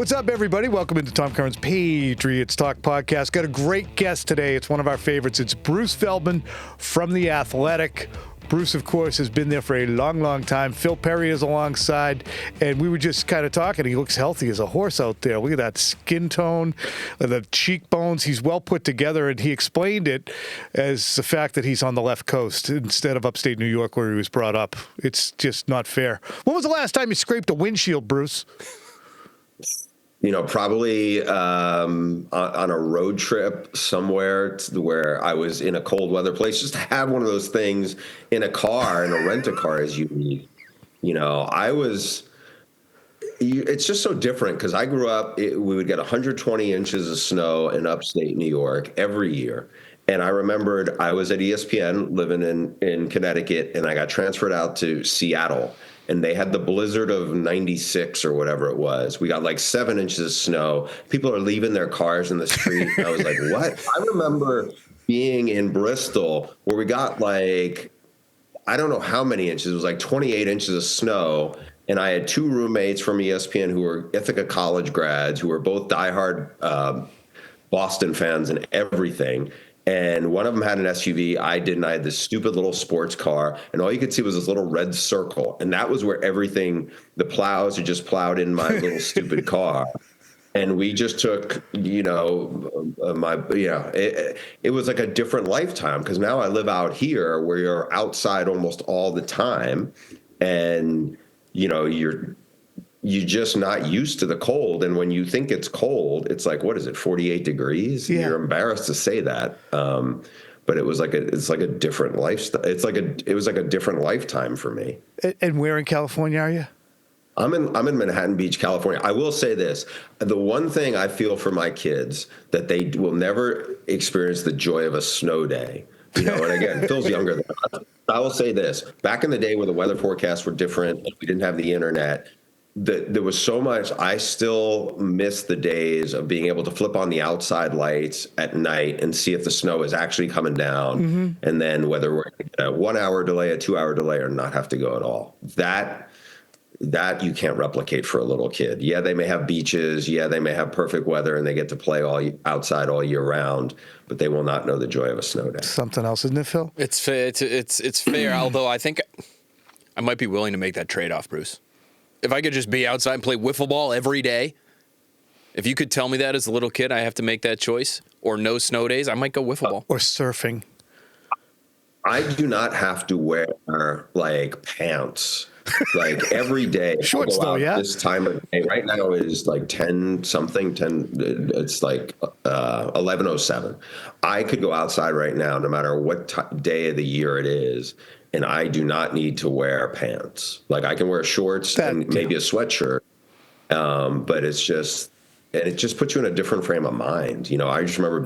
What's up, everybody? Welcome into Tom Curran's Patriots Talk podcast. Got a great guest today. It's one of our favorites. It's Bruce Feldman from The Athletic. Bruce, of course, has been there for a long, long time. Phil Perry is alongside, and we were just kind of talking. He looks healthy as a horse out there. Look at that skin tone, the cheekbones. He's well put together, and he explained it as the fact that he's on the left coast instead of upstate New York where he was brought up. It's just not fair. When was the last time you scraped a windshield, Bruce? Probably on a road trip somewhere where I was in a cold weather place. Just to have one of those things in a car, in a rent-a-car is unique. It's just so different because I grew up, we would get 120 inches of snow in upstate New York every year. And I remembered I was at ESPN living in Connecticut, and I got transferred out to Seattle. And they had the blizzard of 96 or whatever it was. We got like 7 inches of snow. People are leaving their cars in the street. And I was like, what? I remember being in Bristol where we got like, I don't know how many inches. It was like 28 inches of snow. And I had 2 roommates from ESPN who were Ithaca College grads, who were both diehard Boston fans and everything. And one of them had an SUV. I didn't. I had this stupid little sports car. And all you could see was this little red circle. And that was where everything, the plows had just plowed in my little stupid car. And we just took, it was like a different lifetime. Because now I live out here where you're outside almost all the time. And, you're just not used to the cold. And when you think it's cold, it's like, what is it, 48 degrees? Yeah. You're embarrassed to say that. But it's like a different lifestyle. It was like a different lifetime for me. And where in California are you? I'm in Manhattan Beach, California. I will say this. The one thing I feel for my kids that they will never experience the joy of a snow day. And again, Phil's younger than us. I will say this. Back in the day when the weather forecasts were different and we didn't have the internet, there was so much. I still miss the days of being able to flip on the outside lights at night and see if the snow is actually coming down, and then whether we're a 1 hour delay, a 2 hour delay, or not have to go at all. That you can't replicate for a little kid. Yeah, they may have beaches. Yeah, they may have perfect weather and they get to play outside all year round, but they will not know the joy of a snow day. Something else, isn't it, Phil? It's fair. Although I think I might be willing to make that trade-off, Bruce. If I could just be outside and play wiffle ball every day, if you could tell me that as a little kid, I have to make that choice, or no snow days, I might go wiffle ball. Or surfing. I do not have to wear like pants like every day. Shorts though, yeah. This time of day right now is like 10 something. It's like 11:07. I could go outside right now, no matter what day of the year it is. And I do not need to wear pants. Like I can wear shorts and maybe a sweatshirt, but it just puts you in a different frame of mind. I just remember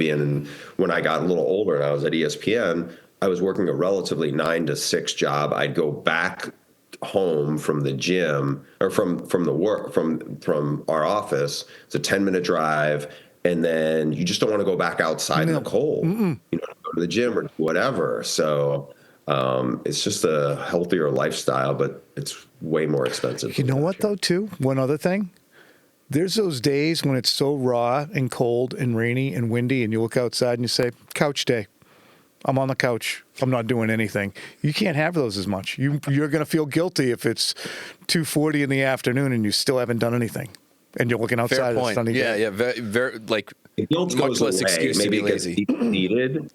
when I got a little older and I was at ESPN, I was working a relatively 9 to 6 job. I'd go back home from the gym or from our office. It's a 10-minute drive. And then you just don't want to go back outside in the cold, go to the gym or whatever. So, it's just a healthier lifestyle, but it's way more expensive. You know what, though, too? One other thing. There's those days when it's so raw and cold and rainy and windy, and you look outside and you say, couch day. I'm on the couch. I'm not doing anything. You can't have those as much. You're going to feel guilty if it's 2:40 in the afternoon and you still haven't done anything. And you're looking outside. Fair point. It's Yeah, very like much less excuse to be lazy. Needed.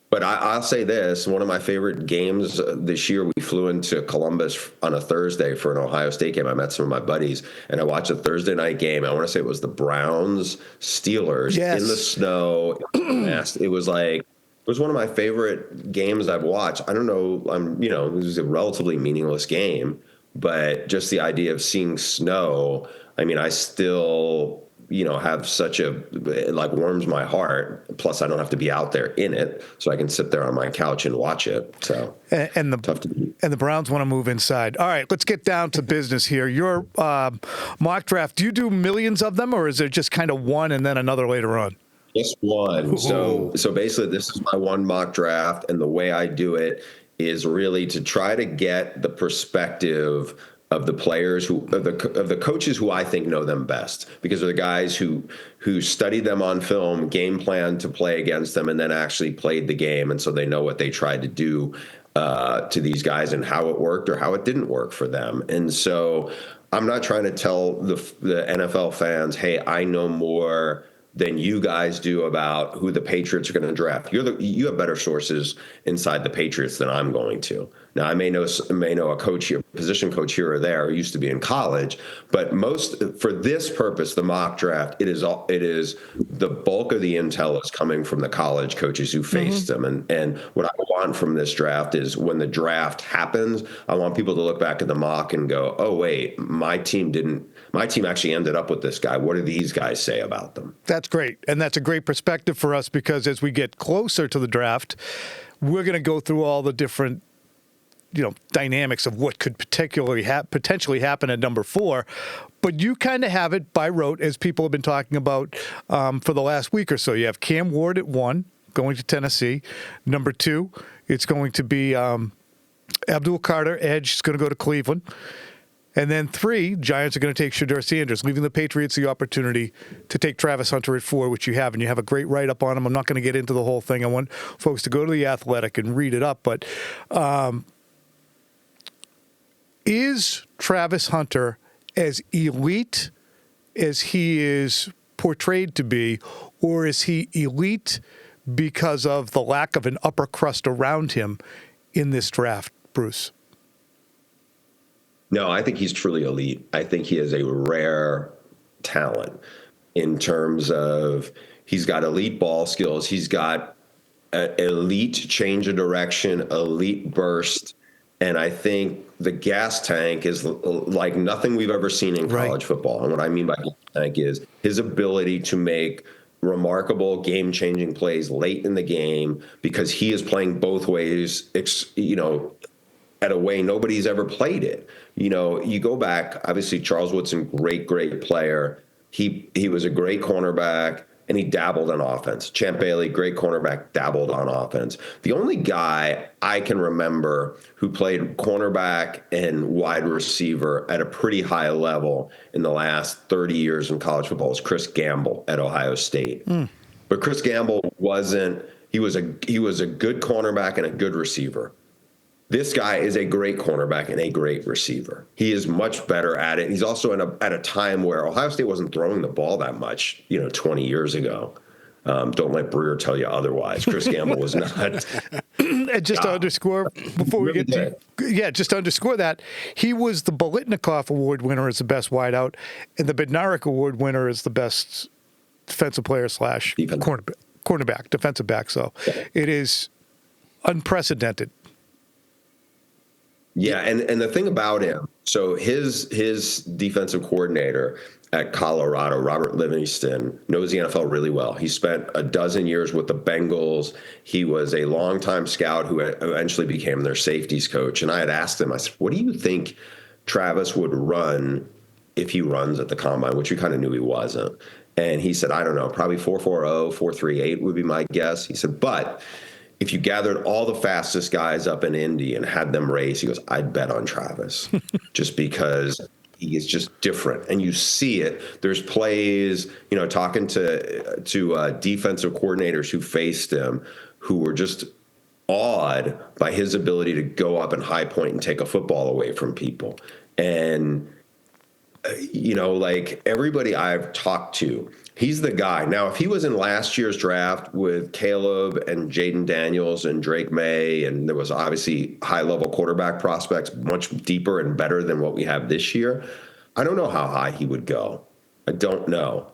But I'll say this, one of my favorite games this year, we flew into Columbus on a Thursday for an Ohio State game. I met some of my buddies, and I watched a Thursday night game. I want to say it was the Browns-Steelers in the snow. It was one of my favorite games I've watched. I don't know, it was a relatively meaningless game, but just the idea of seeing snow, I still have such warms my heart. Plus, I don't have to be out there in it, so I can sit there on my couch and watch it. So, and the Browns want to move inside. All right, let's get down to business here. Your mock draft, do you do millions of them, or is there just kind of one and then another later on? Just one. So basically, this is my one mock draft, and the way I do it is really to try to get the perspective of the players of the coaches who I think know them best, because they're the guys who studied them on film, game plan to play against them, and then actually played the game, and so they know what they tried to do to these guys and how it worked or how it didn't work for them. And so I'm not trying to tell the NFL fans, hey, I know more than you guys do about who the Patriots are going to draft. You have better sources inside the Patriots than I'm going to. Now, I may know a coach here, position coach here or there, who used to be in college, but for this purpose, the mock draft, it is the bulk of the intel is coming from the college coaches who faced them. And what I want from this draft is, when the draft happens, I want people to look back at the mock and go, oh, wait, my team actually ended up with this guy. What do these guys say about them? That's great. And that's a great perspective for us, because as we get closer to the draft, we're going to go through all the different dynamics of what could potentially happen at number 4. But you kind of have it by rote, as people have been talking about for the last week or so. You have Cam Ward at 1, going to Tennessee. Number 2, it's going to be Abdul Carter, edge, is going to go to Cleveland. And then 3, Giants are going to take Shedeur Sanders, leaving the Patriots the opportunity to take Travis Hunter at 4, which you have, and you have a great write-up on him. I'm not going to get into the whole thing. I want folks to go to The Athletic and read it up. But is Travis Hunter as elite as he is portrayed to be, or is he elite because of the lack of an upper crust around him in this draft, Bruce? No, I think he's truly elite. I think he is a rare talent in terms of, he's got elite ball skills. He's got elite change of direction, elite burst. And I think the gas tank is like nothing we've ever seen in college football. And what I mean by gas tank is his ability to make remarkable game-changing plays late in the game, because he is playing both ways, at a way nobody's ever played it. You go back, obviously Charles Woodson, great player. He was a great cornerback, and he dabbled on offense. Champ Bailey, great cornerback, dabbled on offense. The only guy I can remember who played cornerback and wide receiver at a pretty high level in the last 30 years in college football is Chris Gamble at Ohio State. But Chris Gamble he was a good cornerback and a good receiver. This guy is a great cornerback and a great receiver. He is much better at it. He's also at a time where Ohio State wasn't throwing the ball that much, 20 years ago. Don't let Breer tell you otherwise. Chris Gamble was not. And just to underscore, before we just to underscore that, he was the Bolitnikoff Award winner as the best wideout, and the Bednarik Award winner as the best defensive player / cornerback, defensive back. So it is unprecedented. Yeah, and the thing about him, so his defensive coordinator at Colorado, Robert Livingston, knows the NFL really well. He spent a dozen years with the Bengals. He was a longtime scout who eventually became their safeties coach. And I had asked him, I said, what do you think Travis would run if he runs at the combine, which we kind of knew he wasn't. And he said, I don't know, probably 4.40, 4.38 would be my guess. He said, but if you gathered all the fastest guys up in Indy and had them race, he goes, I'd bet on Travis just because he is just different. And you see it. There's plays, talking to defensive coordinators who faced him who were just awed by his ability to go up and high point and take a football away from people. And, like everybody I've talked to, he's the guy. Now, if he was in last year's draft with Caleb and Jaden Daniels and Drake May, and there was obviously high-level quarterback prospects, much deeper and better than what we have this year, I don't know how high he would go. I don't know.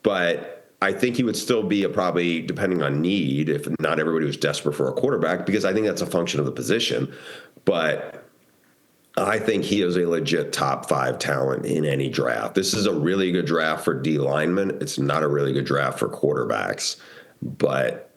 But I think he would still be probably, depending on need, if not everybody was desperate for a quarterback, because I think that's a function of the position. But I think he is a legit top 5 talent in any draft. This is a really good draft for D linemen. It's not a really good draft for quarterbacks. But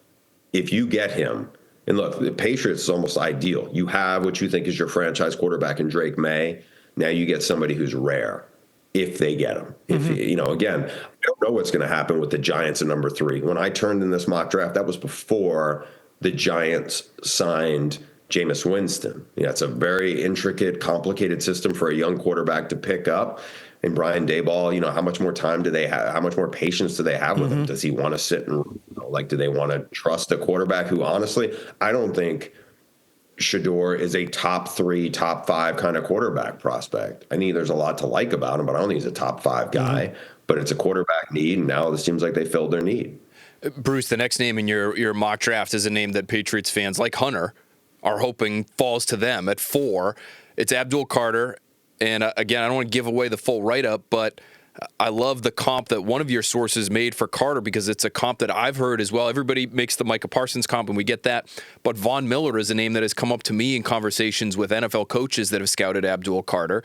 if you get him, and look, the Patriots is almost ideal. You have what you think is your franchise quarterback in Drake May. Now you get somebody who's rare if they get him. Mm-hmm. Again, I don't know what's going to happen with the Giants at number 3. When I turned in this mock draft, that was before the Giants signed Jameis Winston. It's a very intricate, complicated system for a young quarterback to pick up. And Brian Daboll, how much more time do they have? How much more patience do they have with him? Does he want to sit and, do they want to trust a quarterback who, honestly, I don't think Shador is a top 3, top 5 kind of quarterback prospect. I mean, there's a lot to like about him, but I don't think he's a top 5 guy. But it's a quarterback need, and now it seems like they filled their need. Bruce, the next name in your mock draft is a name that Patriots fans like Hunter are hoping falls to them at 4. It's Abdul Carter. And again, I don't want to give away the full write-up, but I love the comp that one of your sources made for Carter because it's a comp that I've heard as well. Everybody makes the Micah Parsons comp, and we get that. But Von Miller is a name that has come up to me in conversations with NFL coaches that have scouted Abdul Carter.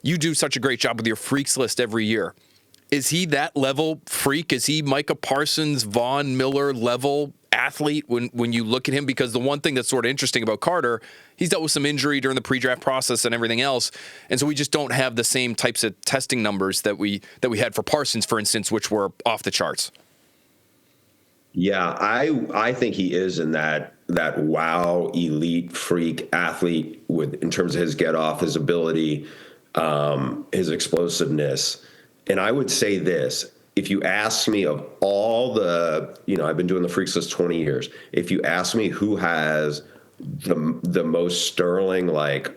You do such a great job with your freaks list every year. Is he that level freak? Is he Micah Parsons, Von Miller level athlete when you look at him? Because the one thing that's sort of interesting about Carter, he's dealt with some injury during the pre-draft process and everything else, and so we just don't have the same types of testing numbers that we had for Parsons, for instance, which were off the charts. Yeah, I think he is in that wow elite freak athlete in terms of his get off, his ability, his explosiveness. And I would say this, if you ask me of all the, I've been doing the freaks list 20 years. If you ask me who has the most sterling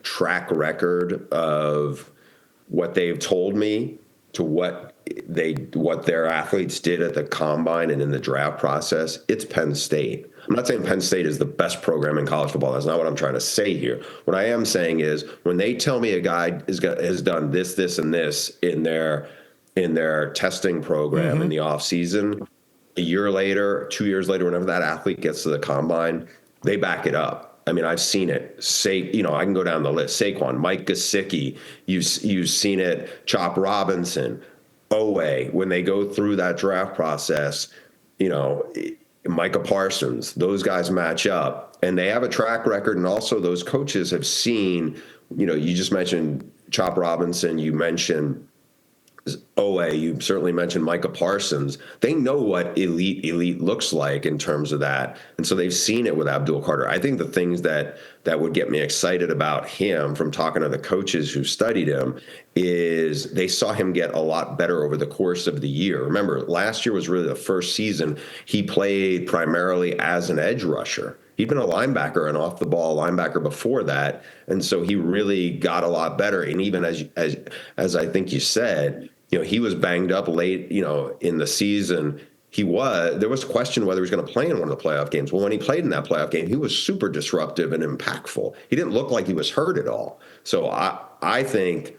track record of what they've told me to what their athletes did at the combine and in the draft process, it's Penn State. I'm not saying Penn State is the best program in college football. That's not what I'm trying to say here. What I am saying is when they tell me a guy has done this, and this in their testing program in the off season, a year later, 2 years later, whenever that athlete gets to the combine, they back it up. I mean, I've seen it. I can go down the list. Saquon, Mike Gesicki, you've seen it. Chop Robinson, Owe. When they go through that draft process, Micah Parsons, those guys match up, and they have a track record. And also, those coaches have seen. You just mentioned Chop Robinson. You mentioned Owe, you certainly mentioned Micah Parsons. They know what elite looks like in terms of that. And so they've seen it with Abdul Carter. I think the things that would get me excited about him from talking to the coaches who studied him is they saw him get a lot better over the course of the year. Remember, last year was really the first season he played primarily as an edge rusher. He'd been a linebacker, an off-the-ball linebacker before that, and so he really got a lot better. And even as I think you said, he was banged up late, in the season. There was a question whether he was going to play in one of the playoff games. Well, when he played in that playoff game, he was super disruptive and impactful. He didn't look like he was hurt at all. So I think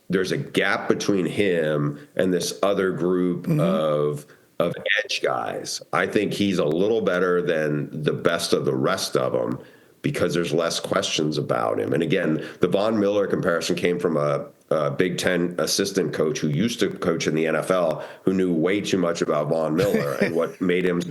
there's a gap between him and this other group of edge guys. I think he's a little better than the best of the rest of them because there's less questions about him. And again, the Von Miller comparison came from a Big Ten assistant coach who used to coach in the NFL, who knew way too much about Von Miller and what made him,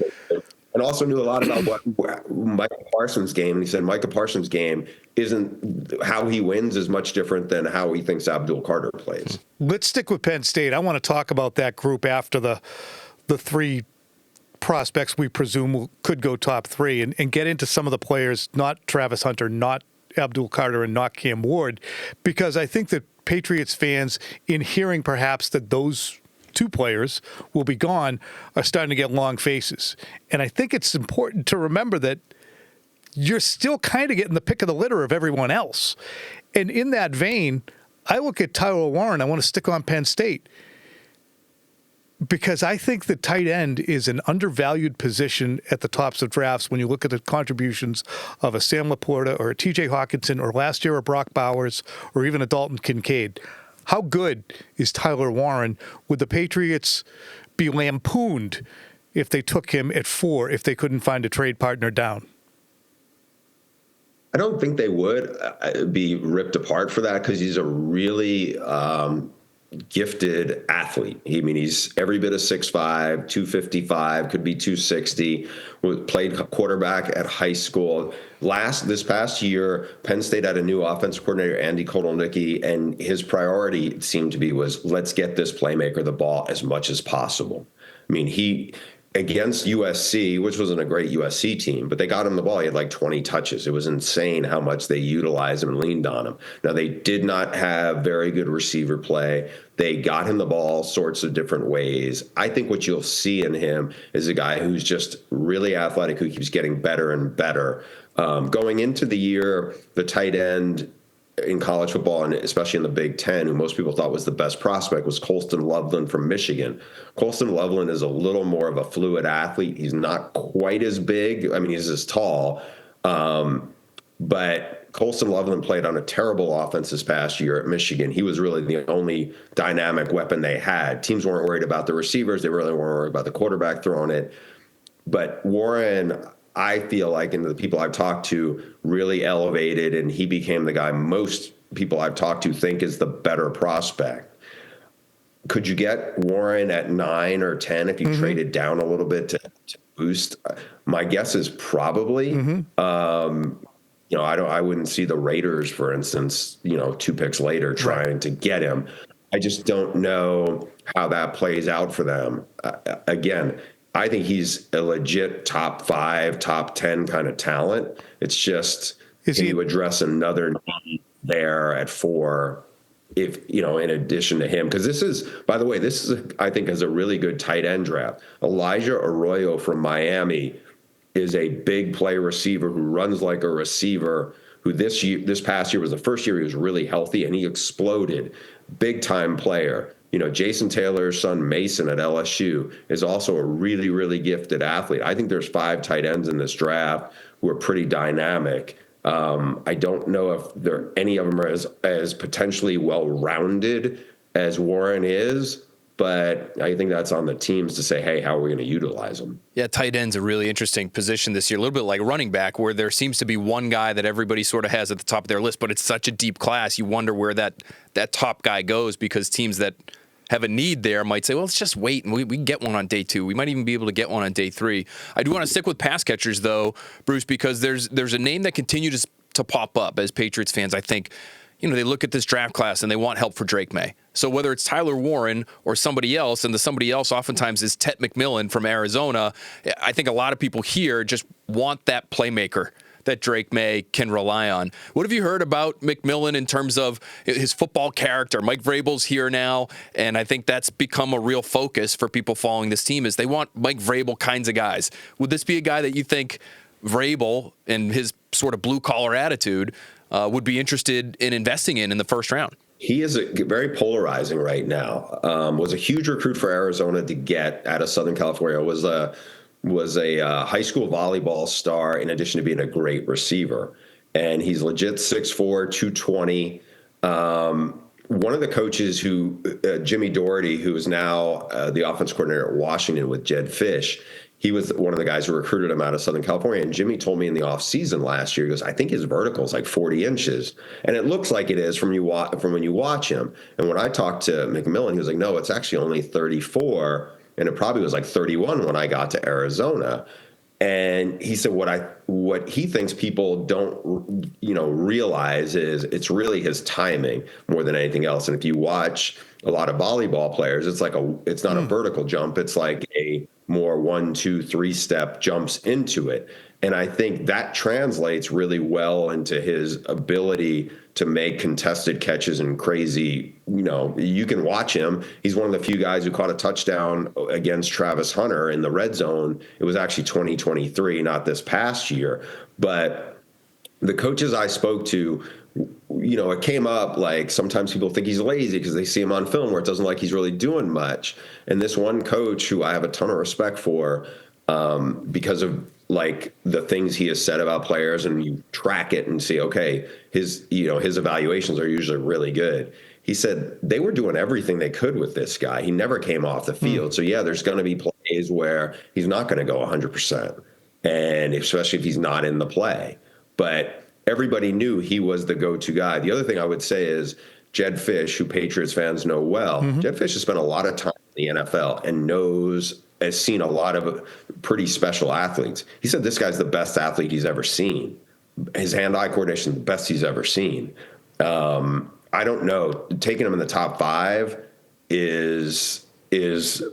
and also knew a lot about what Micah Parsons' game. And he said Micah Parsons' game isn't how he wins is much different than how he thinks Abdul Carter plays. Let's stick with Penn State. I want to talk about that group after the 3 prospects we presume could go top 3 and get into some of the players, not Travis Hunter, not Abdul Carter, and not Cam Ward, because I think that Patriots fans, in hearing perhaps that those 2 players will be gone, are starting to get long faces. And I think it's important to remember that you're still kind of getting the pick of the litter of everyone else. And in that vein, I look at Tyler Warren. I want to stick on Penn State, because I think the tight end is an undervalued position at the tops of drafts when you look at the contributions of a Sam Laporta or a TJ Hawkinson or last year a Brock Bowers or even a Dalton Kincaid. How good is Tyler Warren? Would the Patriots be lampooned if they took him at 4 if they couldn't find a trade partner down? I don't think they would be ripped apart for that because he's a really gifted athlete. He's every bit of 6'5", 255, could be 260, played quarterback at high school. This past year, Penn State had a new offensive coordinator, Andy Kotelnicki, and his priority, it seemed to be, was let's get this playmaker the ball as much as possible. against USC, which wasn't a great USC team, but they got him the ball. He had like 20 touches. It was insane how much they utilized him and leaned on him. Now, they did not have very good receiver play. They got him the ball sorts of different ways. I think what you'll see in him is a guy who's just really athletic, who keeps getting better and better. Going into the year, the tight end in college football, and especially in the Big Ten, who most people thought was the best prospect, was Colston Loveland from Michigan. Colston Loveland is a little more of a fluid athlete. He's not quite as big. I mean, he's as tall. But Colston Loveland played on a terrible offense this past year at Michigan. He was really the only dynamic weapon they had. Teams weren't worried about the receivers. They really weren't worried about the quarterback throwing it. But Warren, I feel like, and the people I've talked to, really elevated, and he became the guy most people I've talked to think is the better prospect. Could you get Warren at 9 or 10 if you traded down a little bit to boost? My guess is probably. I wouldn't see the Raiders, for instance, 2 picks later trying to get him. I just don't know how that plays out for them. Again, I think he's a legit top 5, top 10 kind of talent. It's just, can you address another need there at 4, if, in addition to him? Because this is, I think, is a really good tight end draft. Elijah Arroyo from Miami is a big play receiver who runs like a receiver, who this past year was the first year he was really healthy, and he exploded. Big time player. Jason Taylor's son Mason at LSU is also a really, really gifted athlete. I think there's 5 tight ends in this draft who are pretty dynamic. I don't know if any of them are as potentially well-rounded as Warren is, but I think that's on the teams to say, hey, how are we going to utilize them? Yeah, tight end's a really interesting position this year, a little bit like running back, where there seems to be one guy that everybody sort of has at the top of their list, but it's such a deep class. You wonder where that top guy goes, because teams that have a need there might say, well, let's just wait, and we can get one on day 2. We might even be able to get one on day 3. I do want to stick with pass catchers, though, Bruce, because there's a name that continues to pop up as Patriots fans. I think, they look at this draft class and they want help for Drake May. So whether it's Tyler Warren or somebody else, and the somebody else oftentimes is Tet McMillan from Arizona, I think a lot of people here just want that playmaker that Drake May can rely on. What have you heard about McMillan in terms of his football character? Mike Vrabel's here now, and I think that's become a real focus for people following this team, is they want Mike Vrabel kinds of guys. Would this be a guy that you think Vrabel and his sort of blue-collar attitude would be interested in investing in the first round? He is very polarizing right now. Was a huge recruit for Arizona to get out of Southern California. Was a high school volleyball star in addition to being a great receiver. And he's legit 6'4", 220. One of the coaches Jimmy Doherty, who is now the offense coordinator at Washington with Jed Fish, he was one of the guys who recruited him out of Southern California. And Jimmy told me in the offseason last year, he goes, I think his vertical is like 40 inches. And it looks like it is from when you watch him. And when I talked to McMillan, he was like, no, it's actually only 34. And it probably was like 31 when I got to Arizona. And he said what he thinks people don't realize is it's really his timing more than anything else. And if you watch a lot of volleyball players, it's not a vertical jump, it's like a more 1, 2, 3 step jumps into it. And I think that translates really well into his ability to make contested catches and crazy, you can watch him. He's one of the few guys who caught a touchdown against Travis Hunter in the red zone. It was actually 2023, not this past year. But the coaches I spoke to, it came up like sometimes people think he's lazy because they see him on film where it doesn't like he's really doing much. And this one coach who I have a ton of respect for, because of like the things he has said about players, and you track it and see, okay, his evaluations are usually really good. He said they were doing everything they could with this guy. He never came off the field. So yeah, there's going to be plays where he's not going to go 100%. And especially if he's not in the play, but everybody knew he was the go-to guy. The other thing I would say is Jed Fish, who Patriots fans know well. Jed Fish has spent a lot of time in the NFL and has seen a lot of pretty special athletes. He said this guy's the best athlete he's ever seen. His hand-eye coordination, the best he's ever seen. I don't know. Taking him in the top 5 is is,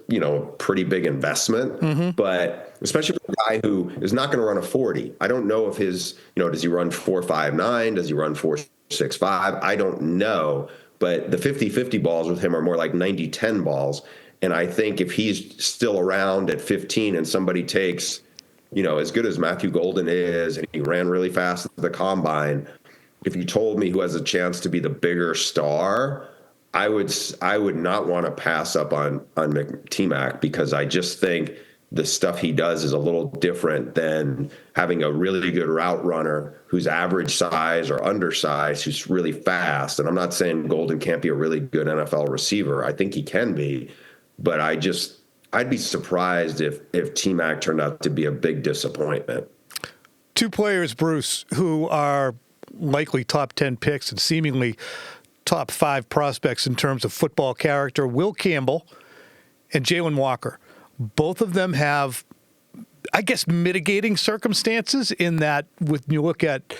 pretty big investment, but especially for a guy who is not going to run a 40. I don't know if his, does he run 4.59? Does he run 4.65? I don't know, but the 50-50 balls with him are more like 90-10 balls. And I think if he's still around at 15 and somebody takes, as good as Matthew Golden is, and he ran really fast at the combine, if you told me who has a chance to be the bigger star, I would not want to pass up on T-Mac, because I just think the stuff he does is a little different than having a really good route runner who's average size or undersized, who's really fast. And I'm not saying Golden can't be a really good NFL receiver. I think he can be, but I'd be surprised if T-Mac turned out to be a big disappointment. Two players, Bruce, who are likely top 10 picks and seemingly top 5 prospects in terms of football character, Will Campbell and Jalon Walker. Both of them have, I guess, mitigating circumstances in that when you look at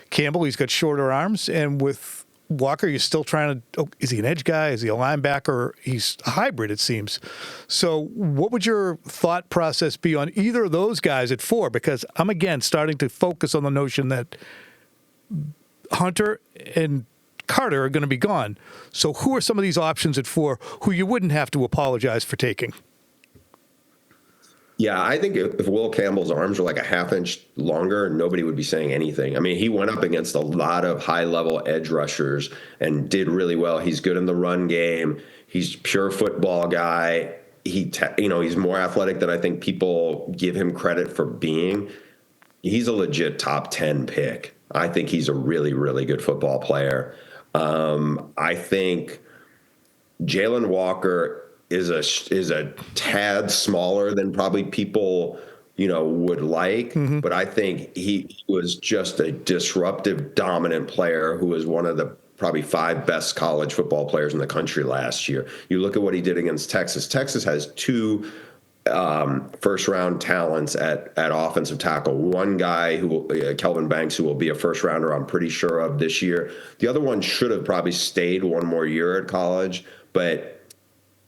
Campbell, he's got shorter arms, and with Walker, you're still trying to, is he an edge guy? Is he a linebacker? He's a hybrid, it seems. So what would your thought process be on either of those guys at 4? Because I'm, again, starting to focus on the notion that Hunter and Carter are going to be gone. So who are some of these options at 4 who you wouldn't have to apologize for taking? Yeah, I think if Will Campbell's arms were like a half inch longer, nobody would be saying anything. I mean, he went up against a lot of high-level edge rushers and did really well. He's good in the run game. He's a pure football guy. He's more athletic than I think people give him credit for being. He's a legit top 10 pick. I think he's a really, really good football player. I think Jalon Walker is a tad smaller than probably people, would like. Mm-hmm. But I think he was just a disruptive, dominant player who was one of the probably 5 best college football players in the country last year. You look at what he did against Texas. Texas has 2 first-round talents at offensive tackle. One guy Kelvin Banks, who will be a first-rounder, I'm pretty sure of this year. The other one should have probably stayed one more year at college, but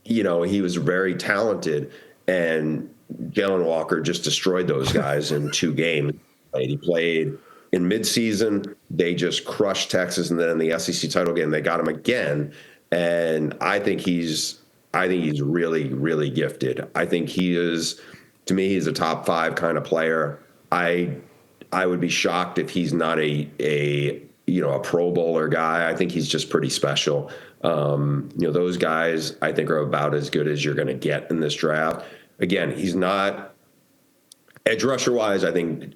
he was very talented, and Jalon Walker just destroyed those guys in 2 games. He played in midseason. They just crushed Texas, and then in the SEC title game, they got him again. And I think he's really, really gifted. I think he's a top 5 kind of player. I would be shocked if he's not a Pro Bowler guy. I think he's just pretty special. Those guys I think are about as good as you're going to get in this draft. Again, he's not edge rusher wise. I think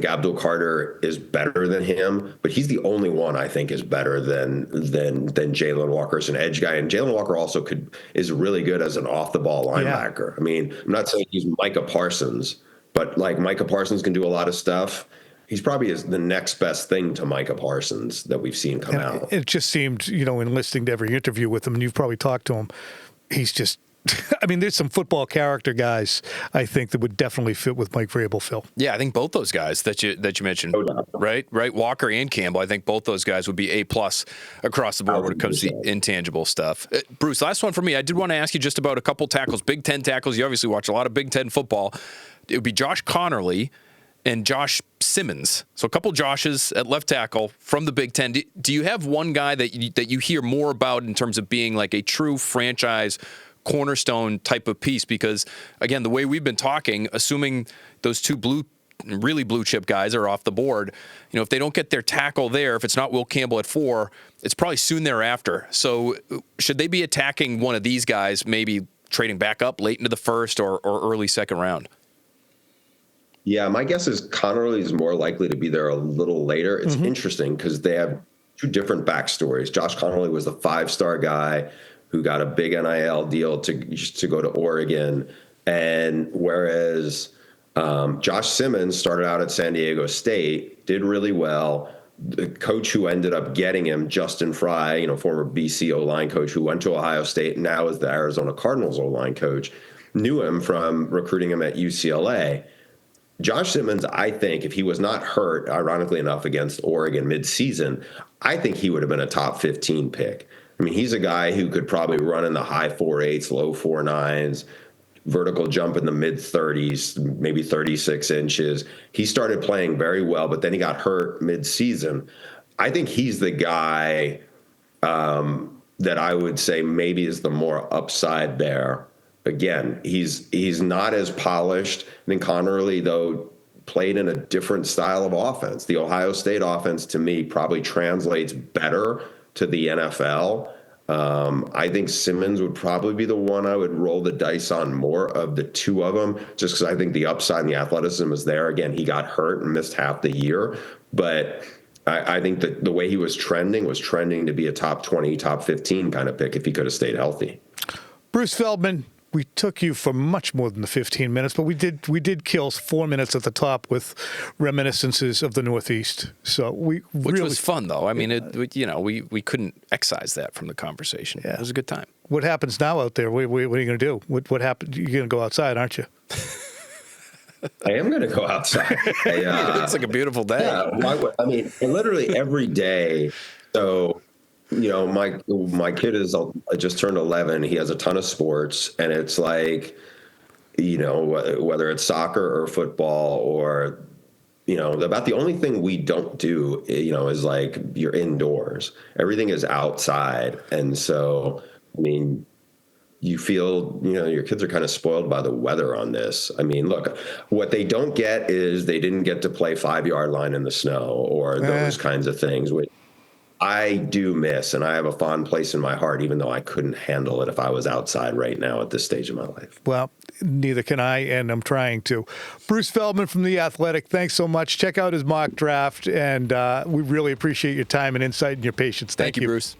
Abdul Carter is better than him, but he's the only one I think is better than Jalon Walker as an edge guy. And Jalon Walker also is really good as an off the ball linebacker. Yeah. I mean, I'm not saying he's Micah Parsons, but like Micah Parsons can do a lot of stuff. He's probably the next best thing to Micah Parsons that we've seen come out. It just seemed, in listening to every interview with him, and you've probably talked to him, he's just, I mean, there's some football character guys, I think, that would definitely fit with Mike Vrabel, Phil. Yeah, I think both those guys that you mentioned, right? Walker and Campbell, I think both those guys would be A+ across the board when it comes to the intangible stuff. Bruce, last one for me. I did want to ask you just about a couple tackles, Big Ten tackles. You obviously watch a lot of Big Ten football. It would be Josh Conerly and Josh Simmons. So a couple Joshes at left tackle from the Big Ten. Do you have one guy that you hear more about in terms of being like a true franchise cornerstone type of piece? Because, again, the way we've been talking, assuming those 2 really blue chip guys are off the board, if they don't get their tackle there, if it's not Will Campbell at 4, it's probably soon thereafter. So should they be attacking one of these guys, maybe trading back up late into the first or early second round? Yeah, my guess is Conerly is more likely to be there a little later. It's interesting because they have 2 different backstories. Josh Conerly was the 5-star guy who got a big NIL deal to go to Oregon, and whereas Josh Simmons started out at San Diego State, did really well. The coach who ended up getting him, Justin Fry, former BC O-line coach who went to Ohio State, now is the Arizona Cardinals O-line coach, knew him from recruiting him at UCLA. Josh Simmons, I think, if he was not hurt, ironically enough, against Oregon midseason, I think he would have been a top 15 pick. I mean, he's a guy who could probably run in the high 4.8s, low 4.9s, vertical jump in the mid 30s, maybe 36 inches. He started playing very well, but then he got hurt mid-season. I think he's the guy that I would say maybe is the more upside there. Again, he's not as polished. I think Conerly, though, played in a different style of offense. The Ohio State offense, to me, probably translates better to the NFL. I think Simmons would probably be the one I would roll the dice on more of the two of them, just because I think the upside and the athleticism is there. Again, he got hurt and missed half the year, but I think that the way he was trending to be a top 20, top 15 kind of pick if he could have stayed healthy. Bruce Feldman, we took you for much more than the 15 minutes, but we did kill 4 minutes at the top with reminiscences of the Northeast. So which really was fun, though. I mean, we couldn't excise that from the conversation. Yeah. It was a good time. What happens now out there? What are you going to do? What happened? You're going to go outside, aren't you? I am going to go outside. It's like a beautiful day. Yeah, I mean, literally every day. So, my kid just turned 11. He has a ton of sports, and it's like, whether it's soccer or football or, about the only thing we don't do, is like you're indoors. Everything is outside. And so, I mean, you feel, your kids are kind of spoiled by the weather on this. I mean, look, what they don't get is they didn't get to play 5-yard line in the snow or those kinds of things, which I do miss. And I have a fond place in my heart, even though I couldn't handle it if I was outside right now at this stage of my life. Well, neither can I, and I'm trying to. Bruce Feldman from The Athletic, thanks so much. Check out his mock draft, and we really appreciate your time and insight and your patience. Thank you, Bruce.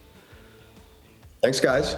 Thanks, guys.